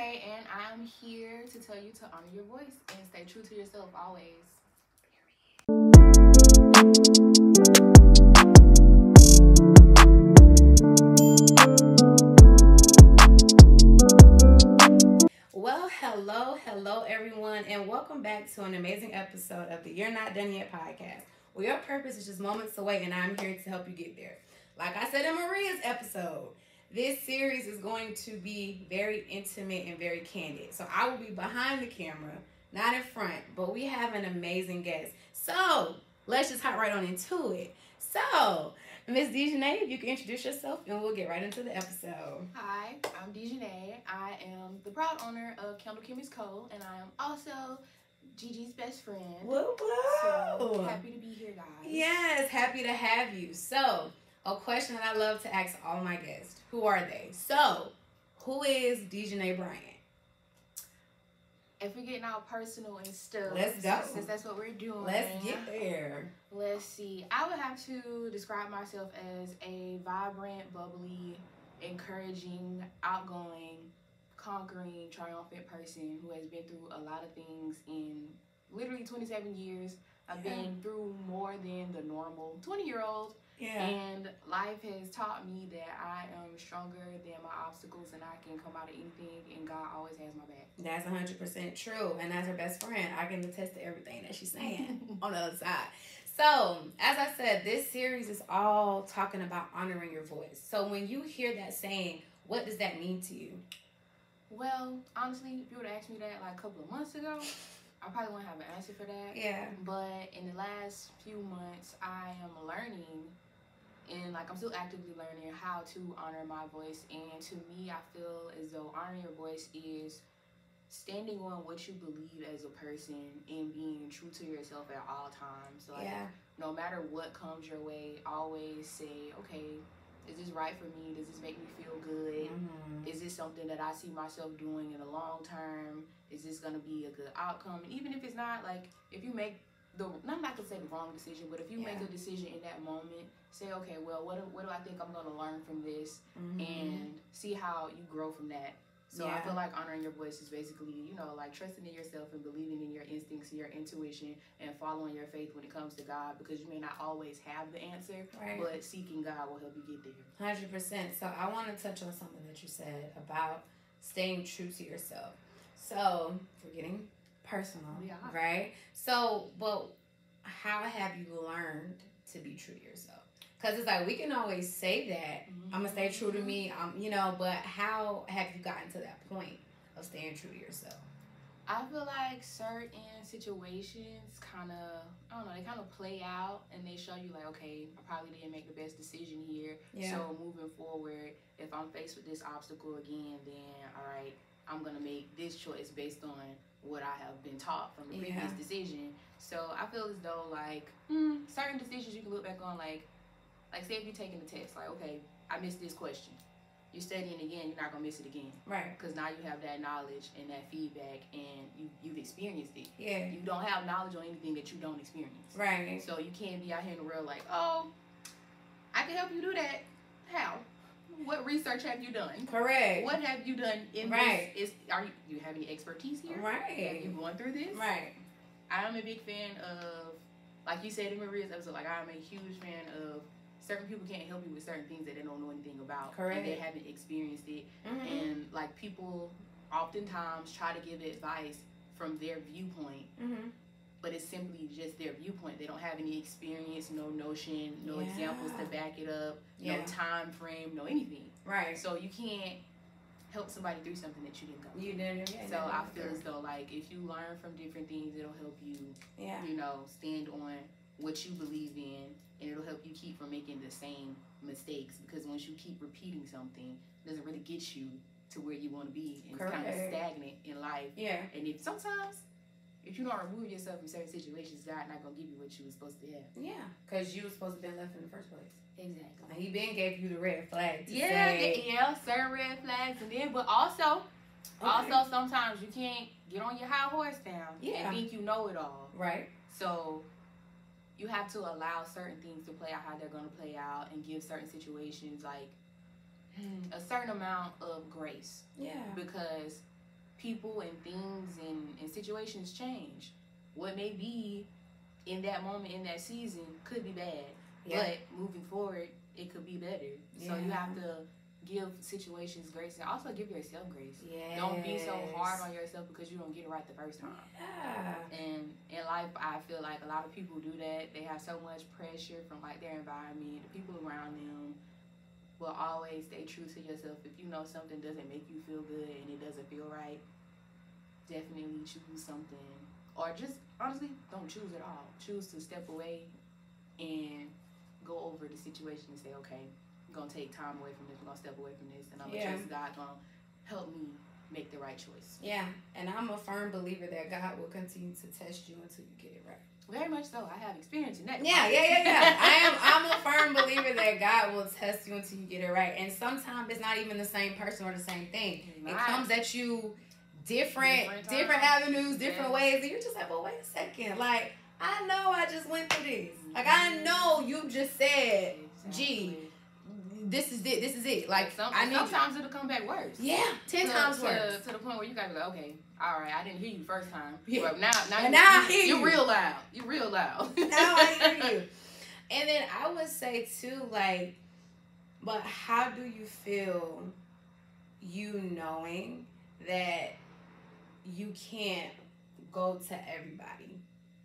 De'Janay, and I'm here to tell you to honor your voice and stay true to yourself always. Well, hello everyone, and welcome back to an amazing episode of the You're Not Done Yet podcast, where your purpose is just moments away, and I'm here to help you get there. Like I said in Maria's episode, this series is going to be very intimate and very candid. So I will be behind the camera, not in front, but we have an amazing guest. So let's just hop right on into it. So, Miss De'Janay, if you can introduce yourself and we'll get right into the episode. Hi, I'm De'Janay. I am the proud owner of Candle Chemist Co, and I am also Gigi's best friend. Whoa. So happy to be here, guys. Yes, happy to have you. So, a question that I love to ask all my guests. Who are they? So, who is De'Janay Bryant? If we're getting all personal and stuff, Let's go. Since that's what we're doing. Let's get there. Let's see. I would have to describe myself as a vibrant, bubbly, encouraging, outgoing, conquering, triumphant person who has been through a lot of things in literally 27 years. I've been through more than the normal 20-year-old. Yeah. And life has taught me that I am stronger than my obstacles and I can come out of anything, and God always has my back. That's 100% true. And as her best friend, I can attest to everything that she's saying on the other side. So, as I said, this series is all talking about honoring your voice. So, when you hear that saying, what does that mean to you? Well, honestly, if you would have asked me that like a couple of months ago, I probably wouldn't have an answer for that. Yeah. But in the last few months, I am learning, and like I'm still actively learning how to honor my voice. And to me, I feel as though honoring your voice is standing on what you believe as a person and being true to yourself at all times. Like, no matter what comes your way, always say, okay, is this right for me? Does this make me feel good? Mm-hmm. Is this something that I see myself doing in the long term? Is this going to be a good outcome? And even if it's not, like, if you make I'm not going to say the wrong decision, but if you make a decision in that moment, say, okay, well, what do I think I'm going to learn from this? And see how you grow from that. So I feel like honoring your voice is basically, like trusting in yourself and believing in your instincts and your intuition and following your faith when it comes to God, because you may not always have the answer, but seeking God will help you get there. 100%. So I want to touch on something that you said about staying true to yourself. So we're getting personal, right? So, but how have you learned to be true to yourself? Because it's like we can always say that I'm gonna stay true to me, but how have you gotten to that point of staying true to yourself? I feel like certain situations they kind of play out and they show you like, okay, I probably didn't make the best decision here. So moving forward, if I'm faced with this obstacle again, then all right, I'm gonna make this choice based on what I have been taught from the previous decision. So I feel as though like certain decisions you can look back on, like say if you're taking the test, like, okay, I missed this question. You're studying again, you're not going to miss it again. Right. Because now you have that knowledge and that feedback and you've experienced it. Yeah. You don't have knowledge on anything that you don't experience. Right. So you can't be out here in the world like, oh, I can help you do that. How? What research have you done? Correct. What have you done in this? Do you have any expertise here? Right. Have you gone through this? Right. I'm a big fan of, like you said in Maria's episode, like I'm a huge fan of certain people can't help you with certain things that they don't know anything about. Correct. And they haven't experienced it. And like people oftentimes try to give advice from their viewpoint, but it's simply just their viewpoint. They don't have any experience, no notion, no examples to back it up, no time frame, no anything. Right. So you can't help somebody through something that you didn't go through. You didn't. So I feel as though like if you learn from different things, it'll help you, stand on what you believe in, and it'll help you keep from making the same mistakes, because once you keep repeating something, it doesn't really get you to where you want to be, and it's kind of stagnant in life. Yeah. And if you don't remove yourself from certain situations, God not gonna give you what you were supposed to have. Yeah, because you were supposed to be left in the first place. Exactly. And he been gave you the red flag. Certain red flags, and then but also sometimes you can't get on your high horse now and think you know it all. Right. So you have to allow certain things to play out how they're going to play out, and give certain situations like a certain amount of grace. Yeah. Because people and things and situations change. What may be in that moment, in that season, could be bad. Yeah. But moving forward, it could be better. Yeah. So you have to give situations grace and also give yourself grace. Yes. Don't be so hard on yourself because you don't get it right the first time. Yeah. And in life, I feel like a lot of people do that. They have so much pressure from like their environment, the people around them. But always stay true to yourself. If you know something doesn't make you feel good and it doesn't feel right, definitely choose something. Or just, honestly, don't choose at all. Choose to step away and go over the situation and say, okay, I'm going to take time away from this. I'm going to step away from this. And I'm going to trust God going to help me make the right choice. Yeah. And I'm a firm believer that God will continue to test you until you get it right. Very much so. I have experience in that. Yeah. I'm a firm believer that God will test you until you get it right. And sometimes it's not even the same person or the same thing. It comes at you different avenues, different ways. And you're just like, well, wait a second. Like, I know I just went through this. Like, I know you just said, gee, this is it. Like, sometimes it'll come back worse. Yeah, 10 times worse. To the point where you gotta be like, okay, all right, I didn't hear you the first time. Yeah. But now I hear you. You're real loud. You're real loud. Now I hear you. And then I would say too, like, but how do you feel you knowing that you can't go to everybody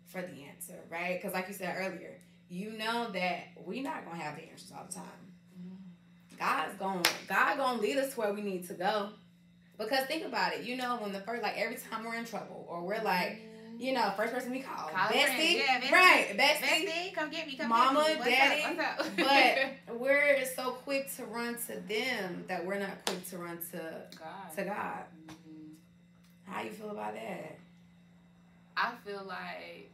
for the answer, right? Because like you said earlier, you know that we're not gonna have the answers all the time. God gonna lead us to where we need to go. Because think about it, you know, when the first, like every time we're in trouble or we're like, you know, first person we call bestie, bestie. Right, bestie, come get me, mama, get me. daddy. What's up? But we're so quick to run to them that we're not quick to run to God. Mm-hmm. How you feel about that? I feel like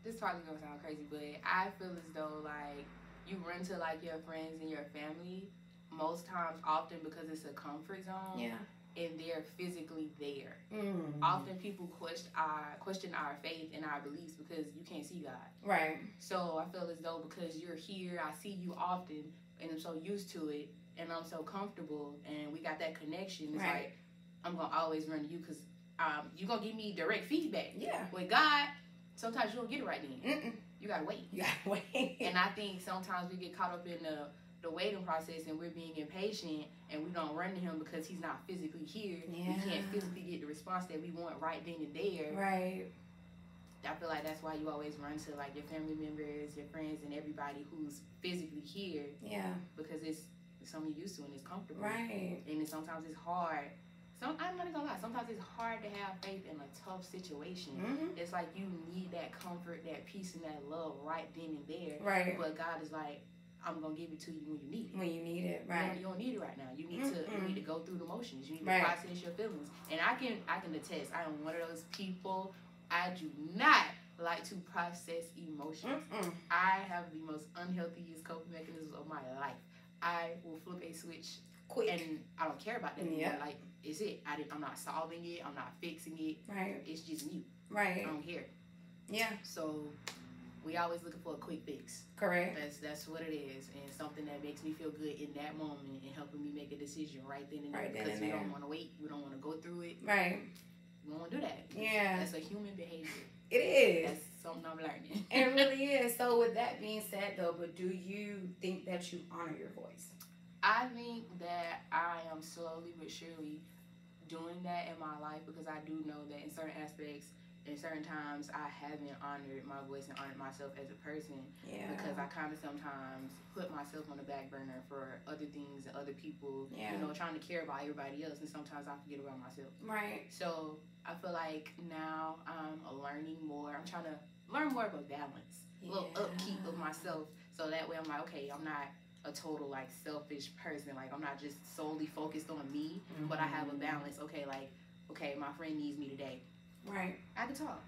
this probably gonna sound crazy, but I feel as though like you run to like your friends and your family most times, often because it's a comfort zone. Yeah. And they're physically there. Mm-hmm. Often people question our faith and our beliefs because you can't see God. Right. So I feel as though because you're here, I see you often, and I'm so used to it, and I'm so comfortable, and we got that connection. It's like I'm gonna always run to you because you're gonna give me direct feedback. Yeah. With God, sometimes you don't get it right then. Mm-mm. You gotta wait. And I think sometimes we get caught up in the waiting process and we're being impatient and we don't run to him because he's not physically here. Yeah. We can't physically get the response that we want right then and there. Right. I feel like that's why you always run to like your family members, your friends, and everybody who's physically here. Yeah. Because it's something you're used to and it's comfortable. Right. And sometimes it's hard. I'm not gonna lie, sometimes it's hard to have faith in a tough situation. Mm-hmm. It's like you need that comfort, that peace, and that love right then and there. Right. But God is like, I'm gonna give it to you when you need it. When you need it, right? You don't need it right now. You need to go through the motions. You need to process your feelings. And I can attest. I am one of those people. I do not like to process emotions. I have the most unhealthiest coping mechanisms of my life. I will flip a switch quick, and I don't care about that anymore. Like, it's it. I'm not solving it. I'm not fixing it. Right. It's just me. Right. I don't care. Yeah. So we always looking for a quick fix. Correct. That's what it is, and something that makes me feel good in that moment and helping me make a decision right then and there. Because we don't want to wait. We don't want to go through it. Right. We don't want to do that. Yeah. That's a human behavior. It is. That's something I'm learning. It really is. So with that being said, though, but do you think that you honor your voice? I think that I am slowly but surely doing that in my life because I do know that in certain aspects, in certain times, I haven't honored my voice and honored myself as a person. Yeah. Because I kind of sometimes put myself on the back burner for other things and other people, you know, trying to care about everybody else, and sometimes I forget about myself. Right. So I feel like now I'm learning more. I'm trying to learn more of a balance, a little upkeep of myself, so that way I'm like, okay, I'm not a total like selfish person. Like I'm not just solely focused on me, but I have a balance. Okay, my friend needs me today. Right. I can talk.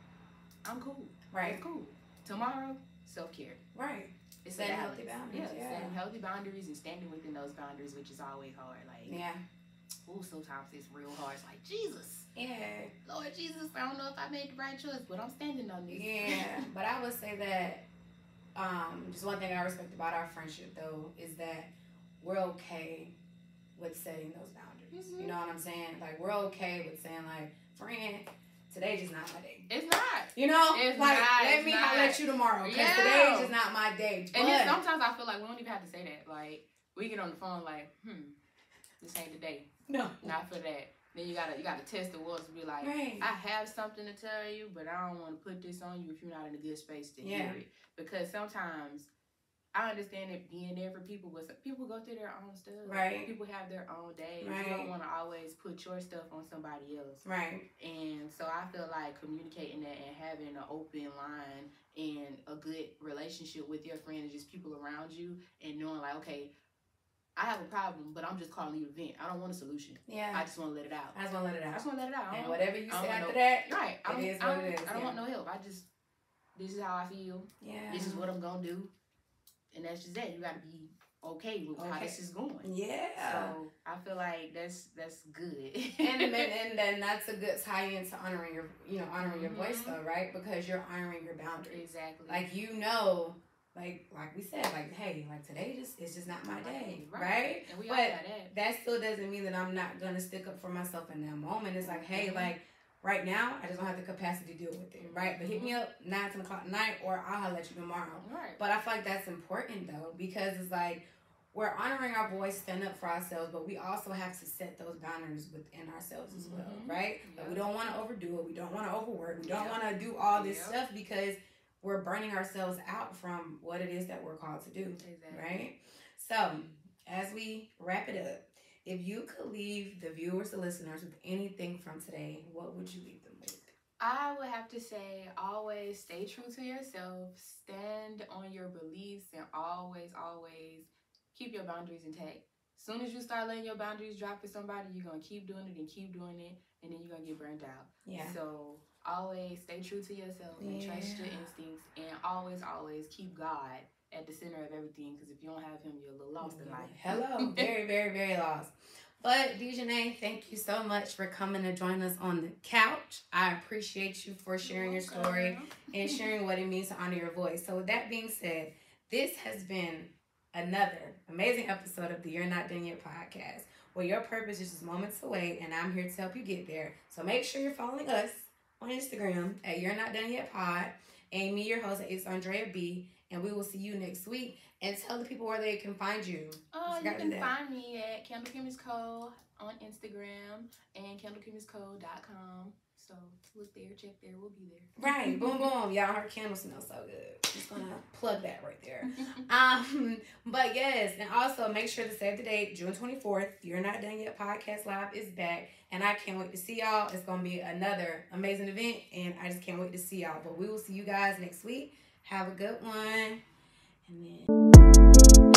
I'm cool. Right. It's cool. Tomorrow, self-care. Right. It's setting healthy boundaries. Yeah, setting healthy boundaries and standing within those boundaries, which is always hard. Like, sometimes it's real hard. It's like, Jesus. Yeah. Lord Jesus, I don't know if I made the right choice, but I'm standing on this. Yeah. But I would say that just one thing I respect about our friendship, though, is that we're okay with setting those boundaries. Mm-hmm. You know what I'm saying? Like, we're okay with saying, like, friend, today just not my day. It's not. You know? It's like, not. let me holler at you tomorrow. Because today is just not my day. And then sometimes I feel like we don't even have to say that. Like, we get on the phone like, this ain't the day. No. Not for that. Then you gotta test the waters and be like, right. I have something to tell you, but I don't want to put this on you if you're not in a good space to hear it. Because sometimes I understand it being there for people, but people go through their own stuff. Right. People have their own days. Right. You don't want to always put your stuff on somebody else. Right. And so I feel like communicating that and having an open line and a good relationship with your friend and just people around you and knowing like, okay, I have a problem, but I'm just calling you to vent. I don't want a solution. Yeah. I just want to let it out. I just want to let it out. I just want to let it out. And whatever you say after that, right. It is what it is. I don't want no help. This is how I feel. Yeah. This is what I'm going to do. And that's just that. You got to be okay with how this is going. Yeah. So I feel like that's good. and then that's a good tie-in to honoring your voice though, right? Because you're honoring your boundaries. Exactly. Like like we said, like, hey, like today it's just not my day, right? And we all got that. That still doesn't mean that I'm not gonna stick up for myself in that moment. It's like, hey, like right now I just don't have the capacity to deal with it, right? But hit me up 9, 10 o'clock at night, or I'll holler at you tomorrow. Right. But I feel like that's important though, because it's like we're honoring our voice, stand up for ourselves, but we also have to set those boundaries within ourselves as well, right? Yep. Like we don't want to overdo it. We don't want to overwork. We don't want to do all this stuff because we're burning ourselves out from what it is that we're called to do, right? So, as we wrap it up, if you could leave the viewers, the listeners, with anything from today, what would you leave them with? I would have to say, always stay true to yourself, stand on your beliefs, and always keep your boundaries intact. As soon as you start letting your boundaries drop for somebody, you're going to keep doing it, and then you're going to get burnt out. Yeah. So always stay true to yourself and trust your instincts, and always keep God at the center of everything, because if you don't have him, you're a little lost in life. Hello. Very, very, very lost. But De'Janay, thank you so much for coming to join us on the couch. I appreciate you for sharing your story and sharing what it means to honor your voice. So with that being said, this has been another amazing episode of the You're Not Done Yet podcast, where your purpose is just moments away, and I'm here to help you get there. So make sure you're following us on Instagram at You're Not Done Yet Pod, and me, your host, it's Andrea B, and we will see you next week. And tell the people where they can find you. You can find me at Candle Chemist Co on Instagram and candlechemistco.com. So look there, check there, we'll be there. Right, boom, boom. Y'all, her candle smells so good. Just gonna plug that right there. But yes, and also make sure to save the date, June 24th. You're Not Done Yet Podcast Live is back, and I can't wait to see y'all. It's gonna be another amazing event, and I just can't wait to see y'all. But we will see you guys next week. Have a good one, and then.